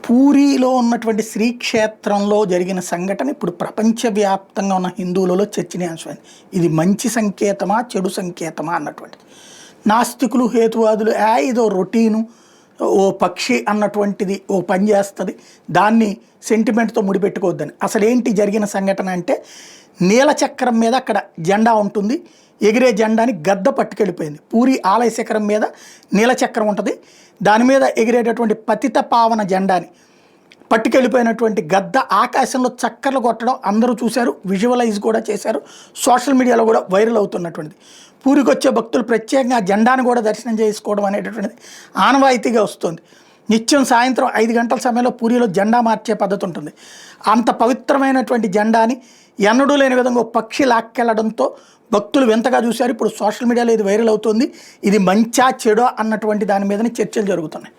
పూరిలో ఉన్నటువంటి శ్రీక్షేత్రంలో జరిగిన సంఘటన ఇప్పుడు ప్రపంచవ్యాప్తంగా ఉన్న హిందువులలో చర్చనీయాంశమైంది. ఇది మంచి సంకేతమా చెడు సంకేతమా అన్నటువంటిది. నాస్తికులు హేతువాదులు ఇదో రొటీను, ఓ పక్షి అన్నటువంటిది ఓ పని చేస్తుంది, దాన్ని సెంటిమెంట్తో ముడిపెట్టుకోవద్దని. అసలు ఏంటి జరిగిన సంఘటన అంటే, నీలచక్రం మీద అక్కడ జెండా ఉంటుంది, ఎగిరే జెండాని గద్ద పట్టుకెళ్ళిపోయింది. పూరి ఆలయ శిఖరం మీద నీలచక్రం ఉంటుంది, దాని మీద ఎగిరేటటువంటి పతిత పావన జెండాని పట్టుకెళ్ళిపోయినటువంటి గద్ద ఆకాశంలో చక్కర్లు కొట్టడం అందరూ చూశారు, విజువలైజ్ కూడా చేశారు, సోషల్ మీడియాలో కూడా వైరల్ అవుతున్నటువంటిది. పూరికి వచ్చే భక్తులు ప్రత్యేకంగా జెండాను కూడా దర్శనం చేసుకోవడం అనేటటువంటిది ఆనవాయితీగా వస్తుంది. నిత్యం సాయంత్రం 5 గంటల సమయంలో పూరిలో జెండా మార్చే పద్ధతి ఉంటుంది. అంత పవిత్రమైనటువంటి జెండాని ఎన్నడూ లేని విధంగా పక్షి లాక్కెళ్లడంతో భక్తులు వింతగా చూశారు. ఇప్పుడు సోషల్ మీడియాలో ఇది వైరల్ అవుతుంది. ఇది మంచా చెడో అన్నటువంటి దాని మీదనే చర్చలు జరుగుతున్నాయి.